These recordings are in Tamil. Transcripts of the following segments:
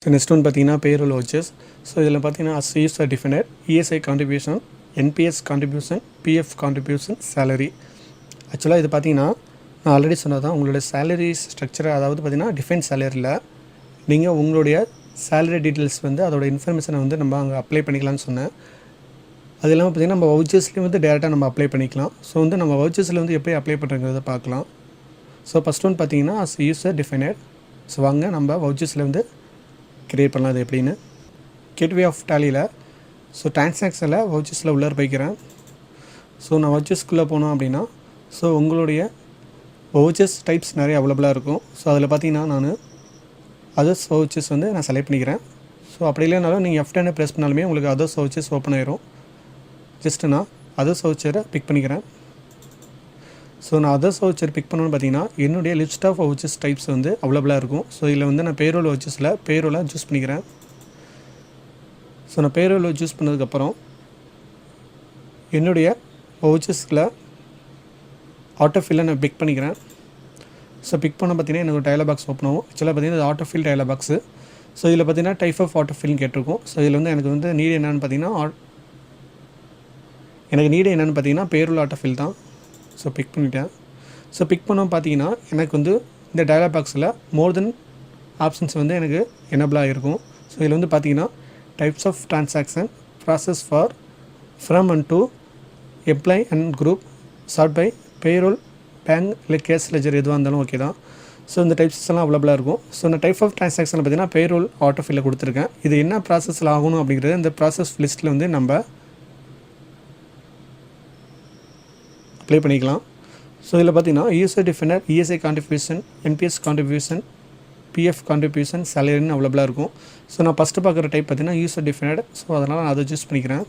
ஸோ நெக்ஸ்ட் ஒன் பார்த்தீங்கன்னா பேரோல் வவுச்சர்ஸ். ஸோ இதில் பார்த்தீங்கன்னா as user defined ESI contribution, NPS contribution, PF contribution, salary. ஆக்சுவலாக இது பார்த்தீங்கன்னா நான் ஆல்ரெடி சொன்னது தான். உங்களுடைய சேலரி ஸ்ட்ரக்சர், அதாவது பார்த்தீங்கன்னா டிஃபைன் சேலரியில் நீங்கள் உங்களுடைய சேலரி டீட்டெயில்ஸ் வந்து அதோட இன்ஃபர்மேஷனை வந்து நம்ம அங்கே அப்ளை பண்ணிக்கலாம்னு சொன்னேன். அது இல்லாமல் பார்த்திங்கன்னா நம்ம வவுச்சர்ஸ்லேயும் வந்து டேரெக்டாக நம்ம அப்ளை பண்ணிக்கலாம். ஸோ வந்து நம்ம வவுச்சர்ஸில் வந்து எப்படி அப்ளை பண்ணுறங்கிறத பார்க்கலாம். ஸோ ஃபஸ்ட் ஒன் பார்த்தீங்கன்னா as user defined. ஸோ வாங்க நம்ம வவுச்சர்ஸில் வந்து க்ரியேட் பண்ணலாம். அது எப்படின்னு கேட்வே ஆஃப் டேலியில் ஸோ டிரான்சாக்ஷனில் வவுச்சர்ஸில் உள்ளே போய்க்கிறேன். ஸோ நான் வவுச்சர்ஸ்குள்ளே போனோம் அப்படின்னா ஸோ உங்களுடைய வவுச்சர்ஸ் டைப்ஸ் நிறைய அவைலபிளாக இருக்கும். ஸோ அதில் பார்த்தீங்கன்னா நான் அதர்ஸ் வவுச்சர்ஸ் வந்து நான் செலக்ட் பண்ணிக்கிறேன். ஸோ அப்படி இல்லைனாலும் நீங்கள் F10 ப்ரெஸ் பண்ணாலுமே உங்களுக்கு அதர்ஸ் வவுச்சர்ஸ் ஓப்பன் ஆயிரும். ஜஸ்ட்டு நான் அதர்ஸ் வவுச்சரை பிக் பண்ணிக்கிறேன். ஸோ நான் அதர்ஸ் வவுச்சர் பிக் பண்ணணும்னு பார்த்தீங்கன்னா என்னுடைய லிஸ்ட் ஆஃப் வவுச்சர்ஸ் டைப்ஸ் வந்து அவைலபிளாக இருக்கும். ஸோ இதில் வந்து நான் பேரோல் வவுச்சர்ஸில் பேரோலை சூஸ் பண்ணிக்கிறேன். ஸோ நான் பேரோலை சூஸ் பண்ணதுக்கப்புறம் என்னுடைய வவுச்சர்ஸில் ஆட்டோஃபில்லை நான் பிக் பண்ணிக்கிறேன். ஸோ பிக் பண்ண பார்த்தீங்கன்னா எனக்கு ஒரு டயலாக் பாக்ஸ் ஓப்பன் ஆகும். ஆக்சுவலாக பார்த்தீங்கன்னா இது ஆட்டோஃபில் டயலாக் பாக்ஸு. ஸோ இதில் பார்த்தீங்கன்னா டைப் ஆஃப் ஆட்டோஃபில்னு கேட்டிருக்கும். ஸோ இதில் வந்து எனக்கு வந்து நீடு என்னென்னு பார்த்தீங்கன்னா பேரோல் ஆட்டோஃபில் தான். ஸோ பிக் பண்ணிட்டேன். ஸோ பிக் பண்ணோம் பார்த்தீங்கன்னா எனக்கு வந்து இந்த டயலாக் பாக்ஸில் மோர் தென் ஆப்ஷன்ஸ் வந்து எனக்கு எனபிளாக இருக்கும். ஸோ இதில் வந்து பார்த்தீங்கன்னா types of transaction, process for, from and to, employ and group, sort by, payroll, bank இல்லை கேஸ் லெஜர் எதுவாக இருந்தாலும் ஓகே தான். ஸோ இந்த டைப்ஸ் எல்லாம் அவைலபிளாக இருக்கும். ஸோ இந்த டைப் ஆஃப் ட்ரான்சாக்ஷனில் பார்த்தீங்கன்னா பேரோல் ஆட்டோஃபில்ல கொடுத்துருக்கேன். இது என்ன ப்ராசஸில் ஆகணும் அப்படிங்கிறது இந்த ப்ராசஸ் லிஸ்ட்டில் வந்து நம்ம அப்ளை பண்ணிக்கலாம். ஸோ இதில் பார்த்தீங்கன்னா user defined ESI contribution, NPS contribution, PF contribution, சேலரின்னு அவைலபிளாக இருக்கும். ஸோ நான் ஃபஸ்ட்டு பார்க்குற டைப் பார்த்தீங்கன்னா யூசர் டிஃபைன்ட். ஸோ அதனால் நான் அதை சூஸ் பண்ணிக்கிறேன்.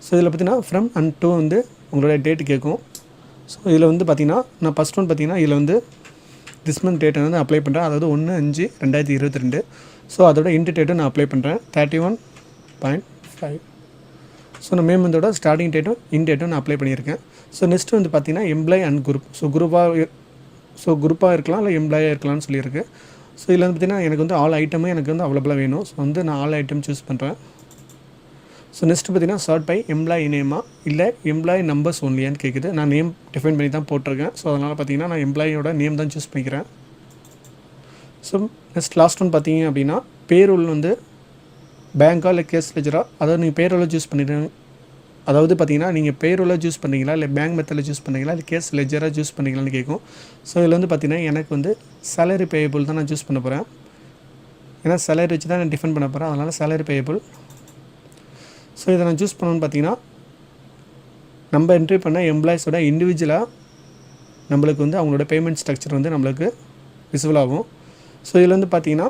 ஸோ இதில் பார்த்தீங்கன்னா ஃப்ரம் அண்ட் டூ வந்து உங்களோட டேட்டு கேட்கும். ஸோ இதில் வந்து பார்த்தீங்கன்னா நான் ஃபஸ்ட் ஒன் பார்த்தீங்கன்னா இதில் வந்து திஸ் மந்த் டேட்டை வந்து அப்ளை பண்ணுறேன். அதாவது 1/5/2022. ஸோ அதோட இன்ட் டேட்டும் நான் அப்ளை பண்ணுறேன் 31.5. ஸோ நான் மே மந்தோட ஸ்டார்டிங் டேட்டும் இன் டேட்டும் நான் அப்ளை பண்ணியிருக்கேன். ஸோ நெக்ஸ்ட்டு வந்து பார்த்தீங்கன்னா எம்ப்ளாய் அண்ட் குரூப். ஸோ குரூப்பாக இருக்கலாம் இல்லை எம்ப்ளாயாக இருக்கலாம்னு சொல்லியிருக்கு. ஸோ இதில் வந்து பார்த்தீங்கன்னா எனக்கு வந்து ஆல் ஐட்டமும் எனக்கு வந்து அவைலபிளாக வேணும். ஸோ வந்து நான் ஆல் ஐட்டம் சூஸ் பண்ணுறேன். ஸோ நெக்ஸ்ட்டு பார்த்தீங்கன்னா சார்ட் பை எம்ப்ளாயி நேமா இல்லை எம்ப்ளாயி நம்பர்ஸ் ஒன்லியான்னு கேட்குது. நான் நேம் டிஃபைன் பண்ணி தான் போட்டிருக்கேன். ஸோ அதனால் பார்த்தீங்கன்னா நான் எம்ப்ளாயியோட நேம் தான் சூஸ் பண்ணிக்கிறேன். ஸோ நெக்ஸ்ட் லாஸ்ட் ஒன் பார்த்தீங்க அப்படின்னா பேரோல் வந்து பேங்காக இல்லை கேஸ் லெஜரா, அதாவது நீங்கள் பேரோலை சூஸ் பண்ணிடுங்க. அதாவது பார்த்தீங்கன்னா நீங்கள் பேரோலை சூஸ் பண்ணுறீங்களா இல்லை பேங்க் மெத்தடில் சூஸ் பண்ணுறீங்களா இல்லை கேஸ் லெஜராக சூஸ் பண்ணுறீங்களான்னு கேட்கும். ஸோ இதில் வந்து பார்த்தீங்கன்னா எனக்கு வந்து சேலரி பேயபிள் தான் நான் சூஸ் பண்ண போகிறேன். ஏன்னா சேலரி வச்சு தான் நான் டிஃபைன் பண்ண போகிறேன். அதனால் சேலரி பேயபிள். ஸோ இதை நான் சூஸ் பண்ணணும்னு பார்த்தீங்கன்னா நம்ம என்ட்ரி பண்ண எம்ப்ளாயிஸோட இண்டிவிஜுவலாக நம்மளுக்கு வந்து அவங்களோட பேமெண்ட் ஸ்ட்ரக்சர் வந்து நம்மளுக்கு விசிபிள் ஆகும். ஸோ இதில் வந்து பார்த்திங்கன்னா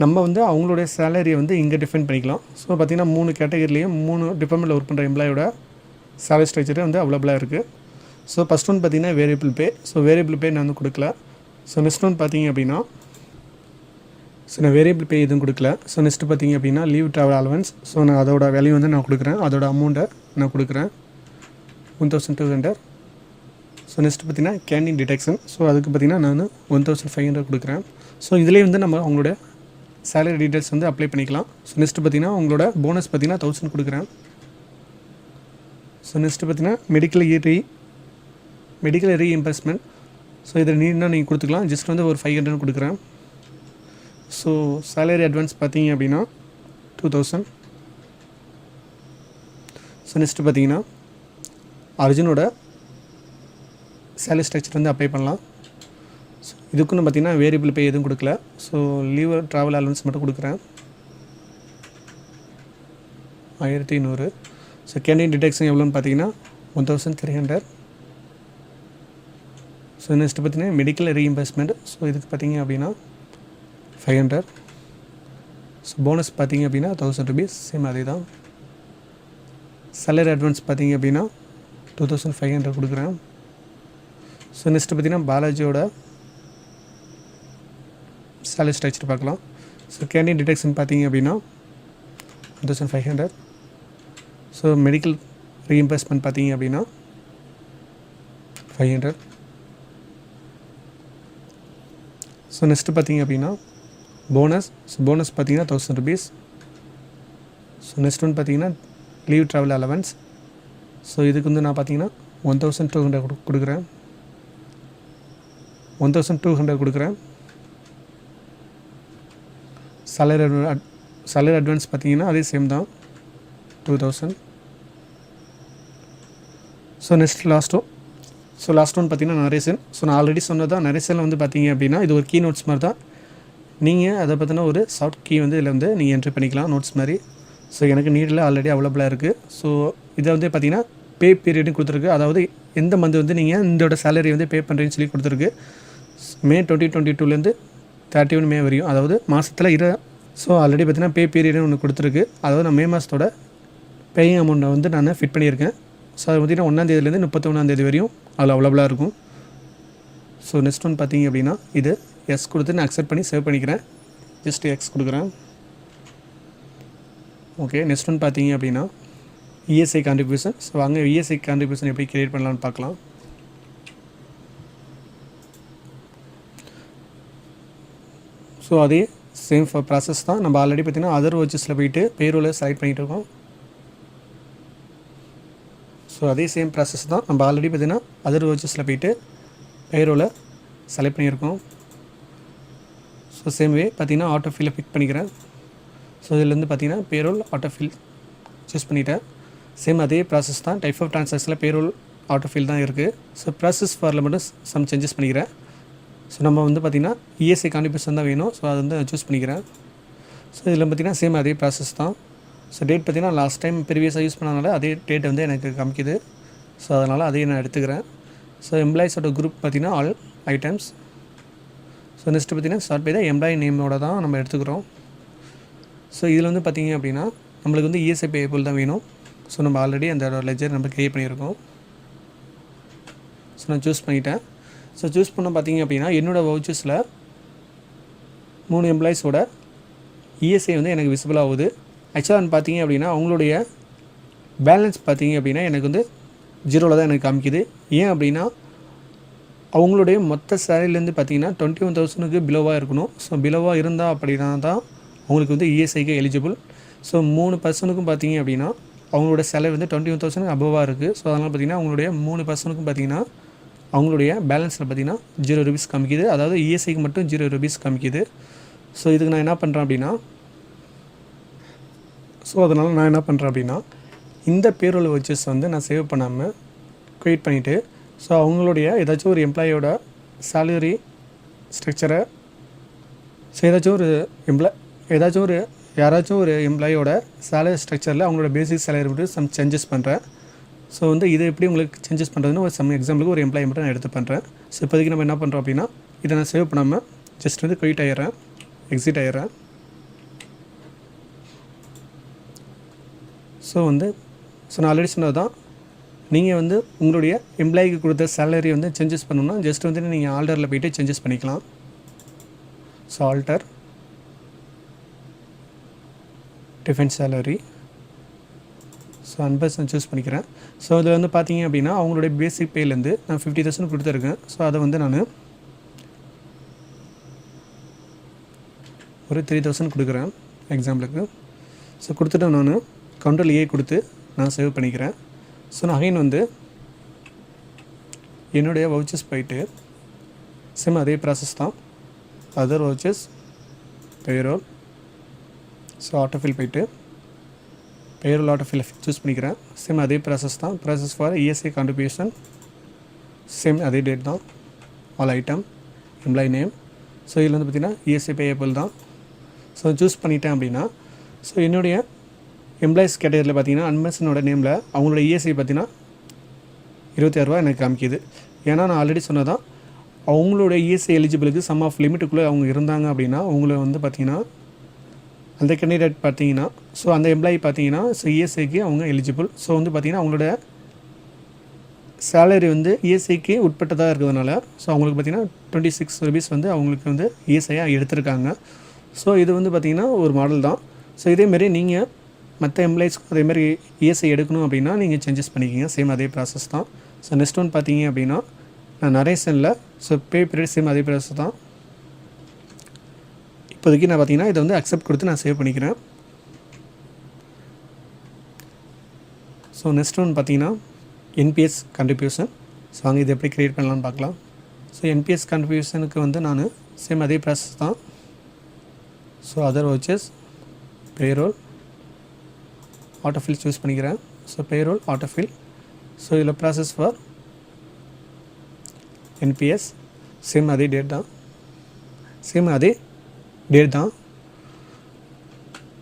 நம்ம வந்து அவங்களுடைய சேலரியை வந்து இங்கே டிஃபைன் பண்ணிக்கலாம். ஸோ பார்த்திங்கன்னா 3 கேட்டகரிலையும் 3 டிபார்ட்மெண்ட்டில் ஒர்க் பண்ணுற எம்ப்ளாயோட சேலரி ஸ்ட்ரக்சர் வந்து அவைலபிளாக இருக்குது. ஸோ ஃபஸ்ட் ஒன் பார்த்திங்கன்னா வேரியபிள் பே. ஸோ வேரியபிள் பே நான் வந்து கொடுக்கல. ஸோ நெக்ஸ்ட் ஒன் பார்த்திங்க அப்படின்னா நான் வேரியபிள் பே எதுவும் கொடுக்கல. ஸோ நெக்ஸ்ட்டு பார்த்திங்க அப்படின்னா லீவ் ட்ராவல் அலவன்ஸ். ஸோ நான் அதோட வேல்யூ வந்து நான் கொடுக்குறேன். அதோட அமௌண்ட்டை நான் கொடுக்குறேன் 1200. ஸோ நெக்ஸ்ட்டு பார்த்திங்கன்னா கேண்டீன் டிடெக்ஷன். ஸோ அதுக்கு பார்த்திங்கன்னா நான் 1500 கொடுக்குறேன். ஸோ இதிலே வந்து நம்ம அவங்களோட சேலரி டீட்டெயில்ஸ் வந்து அப்ளை பண்ணிக்கலாம். ஸோ நெக்ஸ்ட்டு பார்த்திங்கன்னா உங்களோட போனஸ் பார்த்திங்கன்னா 1000 கொடுக்குறேன். ஸோ நெக்ஸ்ட்டு பார்த்திங்கன்னா மெடிக்கல் ரீஇம்பர்ஸ்மெண்ட். ஸோ இதில் நீட்னா நீங்கள் கொடுத்துக்கலாம். ஜஸ்ட் வந்து ஒரு 500 கொடுக்குறேன். ஸோ சேலரி அட்வான்ஸ் பார்த்தீங்க அப்படின்னா 2000. ஸோ நெக்ஸ்ட்டு பார்த்தீங்கன்னா அர்ஜுனோட சேலரி ஸ்ட்ரக்சர் வந்து அப்ளை பண்ணலாம். ஸோ இதுக்குன்னு பார்த்தீங்கன்னா வேரியபிள் பே எதுவும் கொடுக்கல. ஸோ லீவ் ட்ராவல் அலவன்ஸ் மட்டும் கொடுக்குறேன் 1100. ஸோ கேண்டீன் டிடெக்ஷன் எவ்வளோன்னு பார்த்தீங்கன்னா 1300. ஸோ நெக்ஸ்ட்டு பார்த்தீங்கன்னா மெடிக்கல் ரீஇம்பர்ஸ்மெண்ட். ஸோ இதுக்கு பார்த்தீங்க அப்படின்னா 500. ஸோ போனஸ் பார்த்தீங்க அப்படின்னா 1000 rupees. சேம் அதே தான். சேலரி அட்வான்ஸ் பார்த்தீங்க அப்படின்னா 2500 கொடுக்குறேன். ஸோ நெக்ஸ்ட்டு பார்த்தீங்கன்னா பாலாஜியோட சேலரி ஸ்ட்ரக்சர் பார்க்கலாம். ஸோ கேண்டீன் டிடெக்ஷன் பார்த்தீங்க அப்படின்னா 1500. ஸோ மெடிக்கல் ரீஇம்பர்ஸ்மெண்ட் பார்த்தீங்க அப்படின்னா 500. ஸோ நெக்ஸ்ட்டு பார்த்தீங்க அப்படின்னா போனஸ். ஸோ போனஸ் பார்த்தீங்கன்னா 1000 rupees. ஸோ நெக்ஸ்ட் ஒன் பார்த்தீங்கன்னா லீவ் ட்ராவல் அலவன்ஸ். ஸோ இதுக்கு வந்து நான் பார்த்தீங்கன்னா 1200 கொடுக்குறேன். 1200 கொடுக்குறேன். சேலரி அட்வான்ஸ் பார்த்தீங்கன்னா அதே சேம் தான் 2000. ஸோ நெக்ஸ்ட் லாஸ்ட் ஒன் பார்த்தீங்கன்னா நரேஷன். ஸோ நான் ஆல்ரெடி சொன்னது தான், நரேஷனில் வந்து பார்த்தீங்க அப்படின்னா இது ஒரு கீ நோட்ஸ் மாதிரி தான். நீங்கள் அதை பற்றின ஒரு சாஃப்ட் கீ வந்து இதில் வந்து நீங்கள் என்ட்ரி பண்ணிக்கலாம் நோட்ஸ் மாதிரி. ஸோ எனக்கு நீடில் ஆல்ரெடி அவைலபிளாக இருக்குது. ஸோ இதை வந்து பார்த்தீங்கன்னா பே பீரியட்னு கொடுத்துருக்கு. அதாவது எந்த மந்த் வந்து நீங்கள் இதோட சேலரி வந்து பே பண்ணுறீங்கன்னு சொல்லி கொடுத்துருக்கு. மே 2022 31 மே வரையும், அதாவது மாதத்தில் ஸோ ஆல்ரெடி பார்த்தீங்கன்னா பே பீரியட்னு ஒன்று கொடுத்துருக்கு. அதாவது நான் மே மாதத்தோட பேயிங் அமௌண்ட்டை வந்து நான் ஃபிட் பண்ணியிருக்கேன். ஸோ அது பார்த்திங்கன்னா 1ஆம் தேதியிலேருந்து 31ஆம் தேதி வரையும் அதில் அவைலபிளாக இருக்கும். ஸோ நெக்ஸ்ட் ஒன் பார்த்தீங்க அப்படின்னா இது எஸ் கொடுத்து நான் அக்செப்ட் பண்ணி சேவ் பண்ணிக்கிறேன். ஜஸ்ட் எக்ஸ் கொடுக்குறேன். ஓகே, நெக்ஸ்ட் ஒன் பார்த்தீங்க அப்படின்னா இஎஸ்ஐ கான்ட்ரிபியூஷன். ஸோ அங்கே இஎஸ்ஐ கான்ட்ரிபியூஷன் எப்படி கிரியேட் பண்ணலான்னு பார்க்கலாம். ஸோ அதே சேம் ப்ராசஸ் தான். நம்ம ஆல்ரெடி பார்த்திங்கன்னா அதர் வர்ச்சஸில் போயிட்டு பேரோலை செலக்ட் பண்ணிகிட்டு இருக்கோம். ஸோ அதே சேம் ப்ராசஸ் தான். நம்ம ஆல்ரெடி பார்த்திங்கன்னா அதர் வர்ச்சஸில் போயிட்டு பேரோலை செலக்ட் பண்ணியிருக்கோம். ஸோ சேம் வே பார்த்திங்கன்னா ஆட்டோ ஃபில்லை பிக் பண்ணிக்கிறேன். ஸோ இதுலேருந்து பார்த்திங்கன்னா பேரோல் ஆட்டோ ஃபில் சூஸ் பண்ணிவிட்டேன். சேம் அதே ப்ராசஸ் தான். டைப் ஆஃப் ட்ரான்சாக்ஷனில் பேரோல் ஆட்டோ ஃபில் தான் இருக்குது. ஸோ ப்ராசஸ் ஃபாரில் மட்டும் சம் சேஞ்சஸ் பண்ணிக்கிறேன். ஸோ நம்ம வந்து பார்த்திங்கன்னா இஎஸ்ஐ கான்ட்ரிபியூஷன் தான் வேணும். ஸோ அதை வந்து சூஸ் பண்ணிக்கிறேன். ஸோ இதில் பார்த்திங்கன்னா சேம் அதே ப்ராசஸ் தான். ஸோ டேட் பார்த்திங்கன்னா லாஸ்ட் டைம் ப்ரீவியஸாக யூஸ் பண்ணனால அதே டேட் வந்து எனக்கு காமிக்குது. ஸோ அதனால் அதையே நான் எடுத்துக்கிறேன். ஸோ எம்ப்ளாயிஸோட குரூப் பார்த்திங்கன்னா ஆல் ஐட்டம்ஸ். ஸோ நெக்ஸ்ட்டு பார்த்திங்கன்னா ஸ்டார்ட் பை த எம்ப்ளாயி நேமோட தான் நம்ம எடுத்துக்கிறோம். ஸோ இதில் வந்து பார்த்திங்க அப்படின்னா நம்மளுக்கு வந்து இஎஸ்ஐ பேபிள் தான் வேணும். ஸோ நம்ம ஆல்ரெடி அந்த லெஜர் நம்ம க்ரியேட் பண்ணியிருக்கோம். ஸோ நான் சூஸ் பண்ணிட்டேன். ஸோ சூஸ் பண்ண பார்த்திங்க அப்படின்னா என்னோடய வவுச்சர்ஸில் 3 எம்ப்ளாயிஸோட இஎஸ்ஐ வந்து எனக்கு விசிபிள் ஆகுது. ஆக்சுவலாக பார்த்திங்க அப்படின்னா அவங்களுடைய பேலன்ஸ் பார்த்திங்க அப்படின்னா எனக்கு வந்து 0 தான் எனக்கு காமிக்குது. ஏன் அப்படின்னா அவங்களுடைய மொத்த சேலரிலேருந்து பார்த்திங்கன்னா 21,000க்கு பிலோவாக இருக்கணும். ஸோ பிலோவாக இருந்தால் அப்படின்னா தான் அவங்களுக்கு வந்து இஎஸ்ஐக்கு எலிஜிபிள். ஸோ 3 பர்சனுக்கும் பார்த்திங்க அப்படின்னா அவங்களோட சேலரி வந்து 21,000 அபோவாக இருக்குது. ஸோ அதனால் பார்த்திங்கன்னா அவங்களுடைய 3 பர்சனுக்கும் பார்த்திங்கன்னா அவங்களுடைய பேலன்ஸில் பார்த்திங்கன்னா 0 rupees காமிக்குது. அதாவது இஎஸ்ஐக்கு மட்டும் 0 rupees காமிக்குது. ஸோ இதுக்கு நான் என்ன பண்ணுறேன் அப்படின்னா அதனால் நான் என்ன பண்ணுறேன் அப்படின்னா இந்த பேரோல் வச்சஸ் வந்து நான் சேவ் பண்ணாமல் க்ரியேட் பண்ணிவிட்டு ஸோ அவங்களுடைய ஏதாச்சும் ஒரு எம்ப்ளாயோட சேலரி ஸ்ட்ரக்சரை ஸோ யாராச்சும் ஒரு எம்ப்ளாயோட சேலரி ஸ்ட்ரக்சரில் அவங்களோட பேசிக் சேலரி மட்டும் சம் சேஞ்சஸ் பண்ணுறேன். ஸோ வந்து இது எப்படி உங்களுக்கு சேஞ்சஸ் பண்ணுறதுன்னு ஒரு சம் எக்ஸாம்பிளுக்கு ஒரு எம்ப்ளாயி மட்டும் நான் எடுத்து பண்ணுறேன். ஸோ இப்போதைக்கு நம்ம என்ன பண்ணுறோம் அப்படின்னா இதை நான் சேவ் பண்ணாமல் ஜஸ்ட் வந்து குயிட் ஆகிடுறேன், எக்ஸிட் ஆகிடுறேன். ஸோ நான் ஆல்ரெடி சொன்னது தான், நீங்கள் வந்து உங்களுடைய எம்ப்ளாய்க்கு கொடுத்த சேலரி வந்து சேஞ்சஸ் பண்ணணும்னா ஜஸ்ட் வந்து நீங்கள் ஆல்டரில் போய்ட்டு சேஞ்சஸ் பண்ணிக்கலாம். So alter defence salary. So 100% choose பண்ணிக்கிறேன். ஸோ இதில் வந்து பார்த்தீங்க அப்படின்னா அவங்களுடைய பேசிக் பேலேருந்து நான் 50,000 கொடுத்துருக்கேன். ஸோ அதை வந்து நான் ஒரு 3,000 கொடுக்குறேன் எக்ஸாம்பிளுக்கு. ஸோ கொடுத்துட்டு நான் கண்ட்ரோல் ஏ கொடுத்து நான் சேவ் பண்ணிக்கிறேன். ஸோ நான் அகைன் வந்து என்னுடைய வவுச்சர்ஸ் போயிட்டு சேம் அதே ப்ராசஸ் தான். Other vouchers payroll. So autofill போயிட்டு பேரோல் ஆட்டோஃபில் சூஸ் பண்ணிக்கிறேன். சேம் அதே ப்ராசஸ் தான். Process for ESI contribution same அதே டேட் தான். All item employee name. So இதில் வந்து பார்த்திங்கன்னா இஎஸ்ஐ பேயபிள் தான். ஸோ சூஸ் பண்ணிட்டேன் அப்படின்னா ஸோ என்னுடைய எம்ப்ளாயிஸ் கேட்டகரியில் பார்த்திங்கன்னா அன்மென்ஷனோட நேமில் அவங்களோட இஎஸ்ஐ பார்த்திங்கன்னா 26,000 எனக்கு காமிக்குது. ஏன்னா நான் ஆல்ரெடி சொன்னதான் அவங்களோட இஎஸ்ஐ எலிஜிபிளுக்கு சம் ஆஃப் லிமிட்டுக்குள்ளே அவங்க இருந்தாங்க அப்படின்னா அவங்கள வந்து பார்த்திங்கன்னா அந்த கேண்டிடேட் பார்த்திங்கன்னா ஸோ அந்த எம்ப்ளாயி பார்த்திங்கன்னா ஸோ இஎஸ்ஐக்கு அவங்க எலிஜிபிள். ஸோ வந்து பார்த்திங்கன்னா அவங்களோட சேலரி வந்து இஎஸ்ஐக்கு உட்பட்டதாக இருக்கிறதுனால ஸோ அவங்களுக்கு பார்த்திங்கன்னா 26 rupees வந்து அவங்களுக்கு வந்து இஎஸ்ஐயாக எடுத்திருக்காங்க. ஸோ இது வந்து பார்த்திங்கன்னா ஒரு மாடல் தான். ஸோ இதேமாரி நீங்கள் மற்ற எம்ப்ளாயிஸ்க்கு அதேமாதிரி இஎஸ்ஐ எடுக்கணும் அப்படின்னா நீங்கள் சேஞ்சஸ் பண்ணிக்கிங்க. சேம் அதே ப்ராசஸ் தான். ஸோ நெக்ஸ்ட் ஒன் பார்த்தீங்க அப்படின்னா நான் நரேஷனில் ஸோ பே பீரியட் சேம் அதே ப்ராசஸ் தான். இப்போதைக்கு நான் பார்த்தீங்கன்னா இதை வந்து அக்செப்ட் கொடுத்து நான் சேவ் பண்ணிக்கிறேன். ஸோ நெக்ஸ்ட் ஒன் பார்த்தீங்கன்னா என்பிஎஸ் கான்ட்ரிபியூஷன். ஸோ அங்கே இது எப்படி க்ரியேட் பண்ணலான்னு பார்க்கலாம். ஸோ என்பிஎஸ் கான்ட்ரிபியூஷனுக்கு வந்து நான் சேம் அதே ப்ராசஸ் தான். ஸோ அதர் வச்சஸ் பேரோல் ஆட்டோஃபில் சூஸ் பண்ணிக்கிறேன். So payroll autofill. ஸோ இதில் ப்ராசஸ் ஃபார் என்பிஎஸ் சேம் அதே டேட் தான்.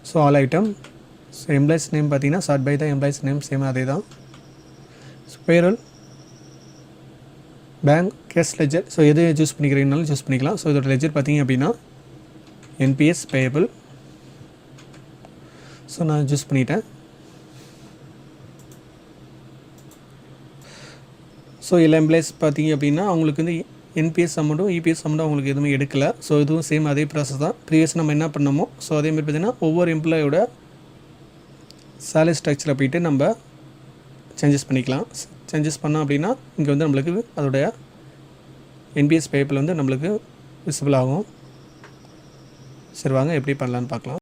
So all item. So employees name பார்த்தீங்கன்னா sort by the employees name same அதே தான். So payroll bank cash ledger. So எது சூஸ் பண்ணிக்கிறீங்கனாலும் சூஸ் பண்ணிக்கலாம். ஸோ இதோட லெஜர் பார்த்தீங்க அப்படின்னா என்பிஎஸ் பேயபிள். ஸோ நான் சூஸ் பண்ணிட்டேன். ஸோ எல்லா எம்ப்ளாய்ஸ் பார்த்தீங்க அப்படின்னா அவங்களுக்கு வந்து என்பிஎஸ் அமௌண்ட்டும் இபிஎஸ் அமௌண்ட்டும் அவங்களுக்கு எதுவுமே எடுக்கலை. ஸோ இதுவும் சேம் அதே ப்ராசஸ் தான். ப்ரீவியஸ் நம்ம என்ன பண்ணோமோ ஸோ அதேமாதிரி பார்த்திங்கன்னா ஒவ்வொரு எம்ப்ளாயோட சேலரி ஸ்ட்ரக்சரை போய்ட்டு நம்ம சேஞ்சஸ் பண்ணிக்கலாம். சேஞ்சஸ் பண்ணோம் அப்படின்னா இங்கே வந்து நம்மளுக்கு அதோடைய என்பிஎஸ் பேப்பில் வந்து நம்மளுக்கு விசிபிள் ஆகும். சரி வாங்க எப்படி பண்ணலான்னு பார்க்கலாம்.